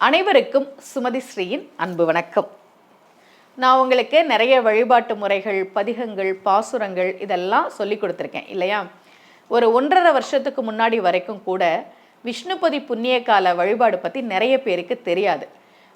அனைவருக்கும் சுமதி ஸ்ரீயின் அன்பு வணக்கம். நான் உங்களுக்கு நிறைய வழிபாட்டு முறைகள், பதிகங்கள், பாசுரங்கள் இதெல்லாம் சொல்லி கொடுத்துருக்கேன் இல்லையா? ஒரு 1.5 வருஷத்துக்கு முன்னாடி வரைக்கும் கூட விஷ்ணுபதி புண்ணியகால வழிபாடு பற்றி நிறைய பேருக்கு தெரியாது.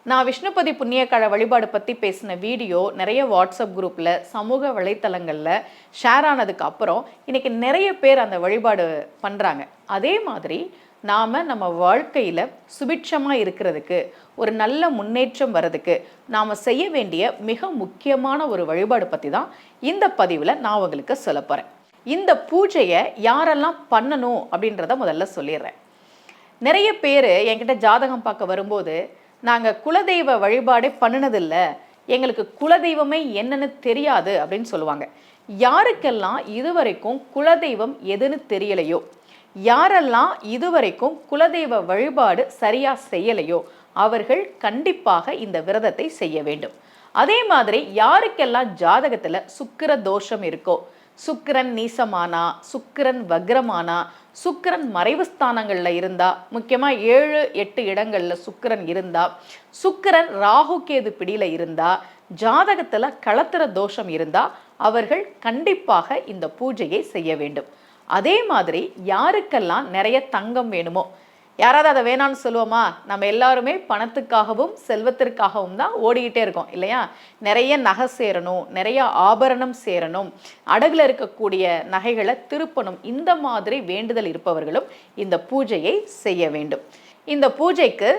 நான் விஷ்ணுபதி புண்ணியகால வழிபாடு பற்றி பேசின வீடியோ நிறைய வாட்ஸ்அப் குரூப்பில், சமூக வலைத்தளங்களில் ஷேர் ஆனதுக்கு அப்புறம் இன்றைக்கி நிறைய பேர் அந்த வழிபாடு பண்ணுறாங்க. அதே மாதிரி நாம் நம்ம வாழ்க்கையில் சுபிட்சமாக இருக்கிறதுக்கு, ஒரு நல்ல முன்னேற்றம் வர்றதுக்கு நாம் செய்ய வேண்டிய மிக முக்கியமான ஒரு வழிபாடு பற்றி தான் இந்த பதிவில் நான் உங்களுக்கு சொல்ல போகிறேன். இந்த பூஜையை யாரெல்லாம் பண்ணணும் அப்படின்றத முதல்ல சொல்லிடுறேன். நிறைய பேர் என்கிட்ட ஜாதகம் பார்க்க வரும்போது, நாங்கள் குலதெய்வ வழிபாடே பண்ணினதில்லை, எங்களுக்கு குலதெய்வமே என்னன்னு தெரியாது அப்படின்னு சொல்லுவாங்க. யாருக்கெல்லாம் இதுவரைக்கும் குலதெய்வம் எதுன்னு தெரியலையோ, யாரெல்லாம் இதுவரைக்கும் குலதெய்வ வழிபாடு சரியா செய்யலையோ அவர்கள் கண்டிப்பாக இந்த விரதத்தை செய்ய வேண்டும். அதே மாதிரி யாருக்கெல்லாம் ஜாதகத்துல சுக்கிர தோஷம் இருக்கோ, சுக்கிரன் நீசமானா, சுக்கிரன் வக்ரமானா, சுக்கிரன் மறைவு ஸ்தானங்கள்ல இருந்தா, முக்கியமா 7-8 இடங்கள்ல சுக்கிரன் இருந்தா, சுக்கிரன் ராகு கேது பிடியில இருந்தா, ஜாதகத்துல களத்திர தோஷம் இருந்தா அவர்கள் கண்டிப்பாக இந்த பூஜையை செய்ய வேண்டும். அதே மாதிரி யாருக்கெல்லாம் நிறைய தங்கம் வேணுமோ, யாராவது அதை வேணான்னு சொல்லுவோமா? நம்ம எல்லாருமே பணத்துக்காகவும் செல்வத்திற்காகவும் தான் ஓடிக்கிட்டே இருக்கோம் இல்லையா? நிறைய நகை சேரணும், நிறைய ஆபரணம் சேரணும், அடகுல இருக்கக்கூடிய நகைகளை திருப்பணும், இந்த மாதிரி வேண்டுதல் இருப்பவர்களும் இந்த பூஜையை செய்ய வேண்டும். இந்த பூஜைக்கு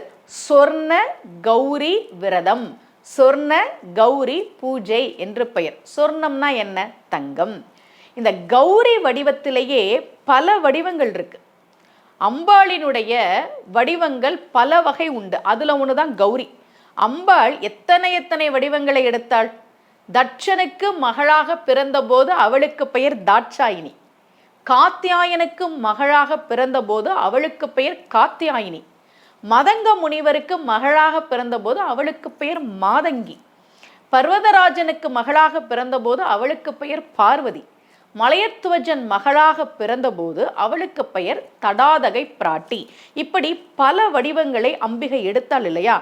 சொர்ண கௌரி விரதம், சொர்ண கௌரி பூஜை என்று பெயர். சொர்ணம்னா என்ன? தங்கம். இந்த கௌரி வடிவத்திலேயே பல வடிவங்கள் இருக்கு. அம்பாளினுடைய வடிவங்கள் பல வகை உண்டு. அதுல ஒண்ணுதான் கௌரி. அம்பாள் எத்தனை வடிவங்களை எடுத்தாள்? தட்சனுக்கு மகளாக பிறந்த போது அவளுக்கு பெயர் தாட்சாயினி. காத்தியாயனுக்கு மகளாக பிறந்த போது அவளுக்கு பெயர் காத்தியாயினி. மதங்க முனிவருக்கு மகளாக பிறந்த போது அவளுக்கு பெயர் மாதங்கி. பர்வதராஜனுக்கு மகளாக பிறந்த போது அவளுக்கு பெயர் பார்வதி. மலையத்துவஜன் மகளாக பிறந்தபோது அவளுக்கு பெயர் தடாதகை பிராட்டி. இப்படி பல வடிவங்களை அம்பிகை எடுத்தாள் இல்லையா?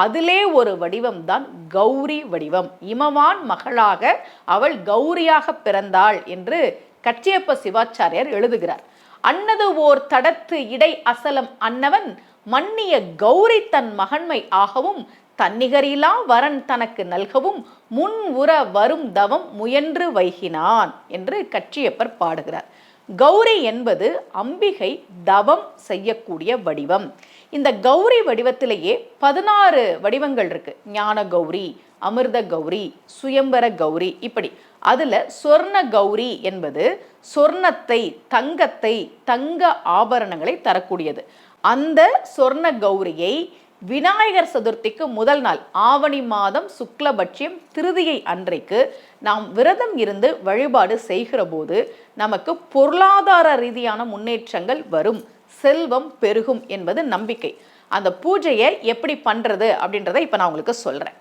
அதிலே ஒரு வடிவம் தான் கௌரி வடிவம். இமவான் மகளாக அவள் கௌரியாக பிறந்தாள் என்று கச்சியப்ப சிவாச்சாரியார் எழுதுகிறார். அன்னது ஓர் தடத்து இடை அசலம் அன்னவன் மன்னிய கௌரி தன் மகன்மை ஆகவும் தன்னிகரிலா வரன் தனக்கு நல்கவும் முன் உற வரும் தவம் முயன்று வைகினான் என்று கச்சியப்பர் பாடுகிறார். கௌரி என்பது அம்பிகை தவம் செய்யக்கூடிய வடிவம். இந்த கௌரி வடிவத்திலேயே 16 வடிவங்கள் இருக்கு. ஞான கௌரி, அமிர்த கௌரி, சுயம்பர கௌரி, இப்படி. அதுல சொர்ண கௌரி என்பது சொர்ணத்தை, தங்கத்தை, தங்க ஆபரணங்களை தரக்கூடியது. அந்த சொர்ண கௌரியை விநாயகர் சதுர்த்திக்கு முதல் நாள், ஆவணி மாதம் சுக்லபட்சியம் திருதியை அன்றைக்கு நாம் விரதம் இருந்து வழிபாடு செய்கிற போது நமக்கு பொருளாதார ரீதியான முன்னேற்றங்கள் வரும், செல்வம் பெருகும் என்பது நம்பிக்கை. அந்த பூஜையை எப்படி பண்றது அப்படின்றத இப்ப நான் உங்களுக்கு சொல்றேன்.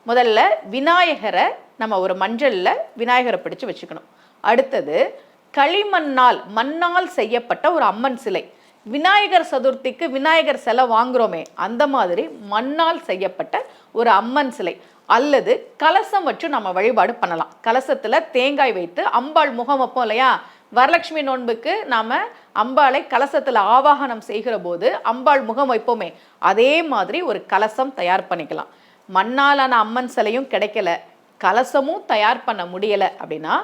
முதல்ல விநாயகரை நம்ம ஒரு மஞ்சள்ல விநாயகரை பிடிச்சு வச்சுக்கணும். அடுத்தது மண்ணால் செய்யப்பட்ட ஒரு அம்மன் சிலை. விநாயகர் சதுர்த்திக்கு விநாயகர் சிலை வாங்குறோமே, அந்த மாதிரி மண்ணால் செய்யப்பட்ட ஒரு அம்மன் சிலை அல்லது கலசம் வச்சு நம்ம வழிபாடு பண்ணலாம். கலசத்துல தேங்காய் வைத்து அம்பாள் முகம் வைப்போம் இல்லையா? வரலட்சுமி நோன்புக்கு நாம அம்பாளை கலசத்துல ஆவாகனம் செய்கிற போது அம்பாள் முகம் வைப்போமே, அதே மாதிரி ஒரு கலசம் தயார் பண்ணிக்கலாம். மண்ணாலான அம்மன் சிலையும் கிடைக்கல, கலசமும் தயார் பண்ண முடியல அப்படின்னா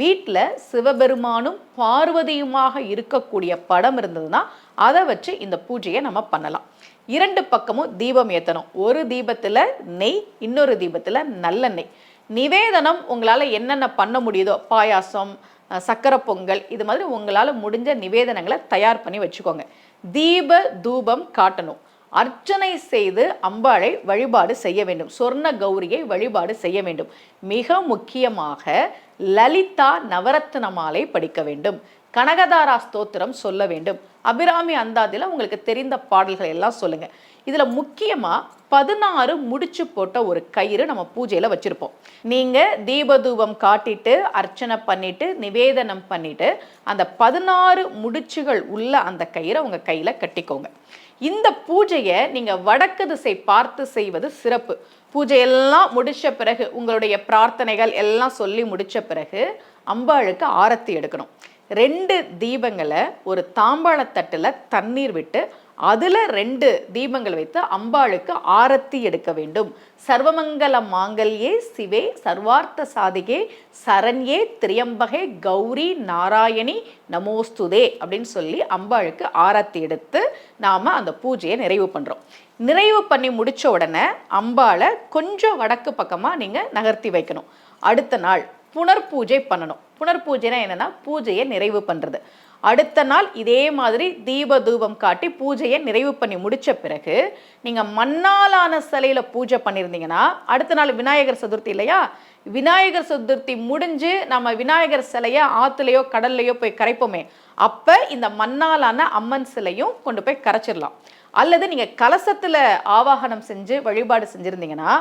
வீட்டில் சிவபெருமானும் பார்வதியுமாக இருக்கக்கூடிய படம் இருந்ததுன்னா அதை வச்சு இந்த பூஜையை நம்ம பண்ணலாம். 2 பக்கமும் தீபம் ஏற்றணும். ஒரு தீபத்தில் நெய், இன்னொரு தீபத்தில் நல்லெண்ணெய். நிவேதனம் உங்களால் என்னென்ன பண்ண முடியுதோ, பாயாசம், சக்கரை பொங்கல், இது மாதிரி உங்களால் முடிஞ்ச நிவேதனங்களை தயார் பண்ணி வச்சுக்கோங்க. தீப தூபம் காட்டணும். அர்ச்சனை செய்து அம்பாளை வழிபாடு செய்ய வேண்டும். சொர்ண கௌரியை வழிபாடு செய்ய வேண்டும். மிக முக்கியமாக லலிதா நவரத்ன மாலை படிக்க வேண்டும். கனகதாரா ஸ்தோத்திரம் சொல்ல வேண்டும். அபிராமி அந்தாதில உங்களுக்கு தெரிந்த பாடல்கள் எல்லாம் சொல்லுங்க. இதுல முக்கியமா 16 முடிச்சு போட்ட ஒரு கயிறு நம்ம பூஜையில வச்சிருப்போம். நீங்க தீபதூபம் காட்டிட்டு அர்ச்சனை பண்ணிட்டு நிவேதனம் பண்ணிட்டு அந்த 16 முடிச்சுகள் உள்ள அந்த கயிறை உங்க கையில கட்டிக்கோங்க. இந்த பூஜையை நீங்கள் வடக்கு திசை பார்த்து செய்வது சிறப்பு. பூஜையெல்லாம் முடித்த பிறகு உங்களுடைய பிரார்த்தனைகள் எல்லாம் சொல்லி முடித்த பிறகு அம்பாளுக்கு ஆரத்தி எடுக்கணும். 2 தீபங்களை ஒரு தாம்பாளத்தட்டில் தண்ணீர் விட்டு அதில் 2 தீபங்கள் வைத்து அம்பாளுக்கு ஆரத்தி எடுக்க வேண்டும். சர்வமங்கல மாங்கல்யே சிவே சர்வார்த்த சாதிகே சரண்யே திரியம்பகே கௌரி நாராயணி நமோஸ்துதே அப்படின்னு சொல்லி அம்பாளுக்கு ஆரத்தி எடுத்து நாம் அந்த பூஜையை நிறைவு பண்ணுறோம். நிறைவு பண்ணி முடித்த உடனே அம்பாளை கொஞ்சம் வடக்கு பக்கமாக நீங்கள் நகர்த்தி வைக்கணும். அடுத்த நாள் புனர்பூஜை பண்ணணும். புனர்பூஜைனா என்னென்னா பூஜையை நிறைவு பண்ணுறது. அடுத்த நாள் இதே மாதிரி தூபம் காட்டி பூஜையை நிறைவு பண்ணி முடித்த பிறகு நீங்கள் மண்ணாலான சிலையில் பூஜை பண்ணியிருந்தீங்கன்னா அடுத்த நாள் விநாயகர் சதுர்த்தி இல்லையா, விநாயகர் சதுர்த்தி முடிஞ்சு நம்ம விநாயகர் சிலையை ஆற்றுலையோ கடல்லையோ போய் கரைப்போமே, அப்போ இந்த மண்ணாலான அம்மன் சிலையும் கொண்டு போய் கரைச்சிடலாம். அல்லது நீங்கள் கலசத்தில் ஆவாகனம் செஞ்சு வழிபாடு செஞ்சுருந்தீங்கன்னா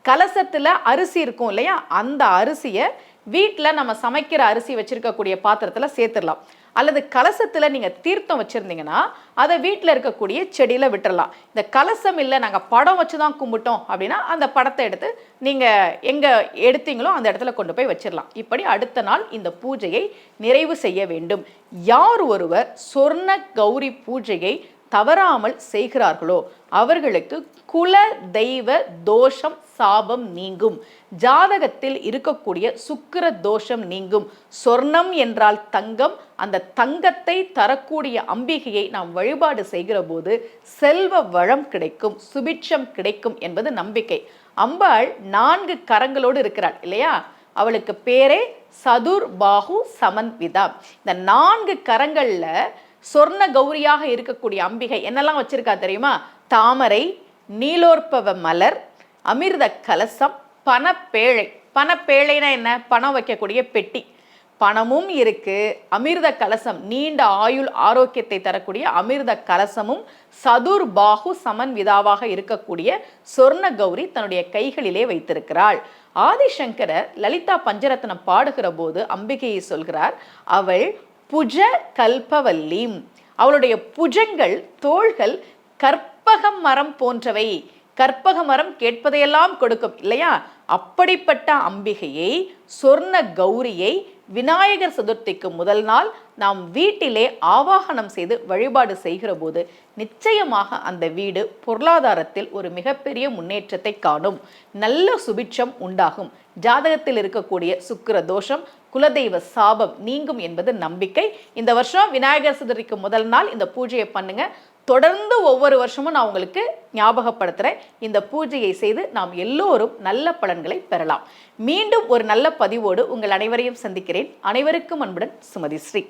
கலசத்தில் அரிசி இருக்கும் இல்லையா, அந்த அரிசியை வீட்டில் நம்ம சமைக்கிற அரிசி வச்சுருக்கக்கூடிய பாத்திரத்தில் சேர்த்துடலாம். அல்லது கலசத்தில் நீங்கள் தீர்த்தம் வச்சுருந்தீங்கன்னா அதை வீட்டில் இருக்கக்கூடிய செடியில் விட்டுடலாம். இந்த கலசம் இல்லை நாங்கள் படம் வச்சு தான் கும்பிட்டோம் அப்படின்னா அந்த படத்தை எடுத்து நீங்கள் எங்கே எடுத்தீங்களோ அந்த இடத்துல கொண்டு போய் வச்சிடலாம். இப்படி அடுத்த நாள் இந்த பூஜையை நிறைவு செய்ய வேண்டும். யார் ஒருவர் சொர்ண கௌரி பூஜையை தவறாமல் செய்கிறார்களோ அவர்களுக்கு குல தெய்வ தோஷம் சாபம் நீங்கும். ஜாதகத்தில் இருக்கக்கூடிய சுக்கிர தோஷம் நீங்கும். சொர்ணம் என்றால் தங்கம். அந்த தங்கத்தை தரக்கூடிய அம்பிகையை நாம் வழிபாடு செய்கிற போது செல்வ வளம் கிடைக்கும், சுபிட்சம் கிடைக்கும் என்பது நம்பிக்கை. அம்பாள் 4 கரங்களோடு இருக்கிறாள் இல்லையா, அவளுக்கு பேரே சதுர் பாகு சமன்விதா. இந்த 4 கரங்கள்ல சொர்ண கௌரியாக இருக்கக்கூடிய அம்பிகை என்னெல்லாம் வச்சிருக்கா தெரியுமா? தாமரை, நீலோற்பவ மலர், அமிர்த கலசம், பணப்பேழை. பணப்பேழைனா என்ன? பணம் வைக்கக்கூடிய பெட்டி. பணமும் இருக்கு, அமிர்த கலசம் நீண்ட ஆயுள் ஆரோக்கியத்தை தரக்கூடிய அமிர்த கலசமும் சதுர் பாகு சமன்விதாவாக இருக்கக்கூடிய சொர்ண கௌரி தன்னுடைய கைகளிலே வைத்திருக்கிறாள். ஆதிசங்கரர் லலிதா பஞ்சரத்னம் பாடுகிற போது அம்பிகையை சொல்கிறார், அவள் புஜ கல்பவல்லி. அவளுடைய புஜங்கள், தோள்கள் கற்பக மரம் போன்றவை. கற்பக மரம் கேட்பதையெல்லாம் கொடுக்கும் இல்லையா, அப்படிப்பட்ட அம்பிகையை சொர்ண கௌரியை விநாயகர் சதுர்த்திக்கு முதல் நாள் நாம் வீட்டிலே ஆவாகனம் செய்து வழிபாடு செய்கிற போது நிச்சயமாக அந்த வீடு பொருளாதாரத்தில் ஒரு மிகப்பெரிய முன்னேற்றத்தை காணும். நல்ல சுபிட்சம் உண்டாகும். ஜாதகத்தில் இருக்கக்கூடிய சுக்கிர தோஷம், குலதெய்வ சாபம் நீங்கும் என்பது நம்பிக்கை. இந்த வருஷம் விநாயகர் சதுர்த்திக்கு முதல் நாள் இந்த பூஜையை பண்ணுங்க. தொடர்ந்து ஒவ்வொரு வருஷமும் நான் உங்களுக்கு ஞாபகப்படுத்துகிறேன். இந்த பூஜையை செய்து நாம் எல்லோரும் நல்ல பலன்களை பெறலாம். மீண்டும் ஒரு நல்ல பதிவோடு உங்கள் அனைவரையும் சந்திக்கிறேன். அனைவருக்கும் அன்புடன் சுமதி ஸ்ரீ.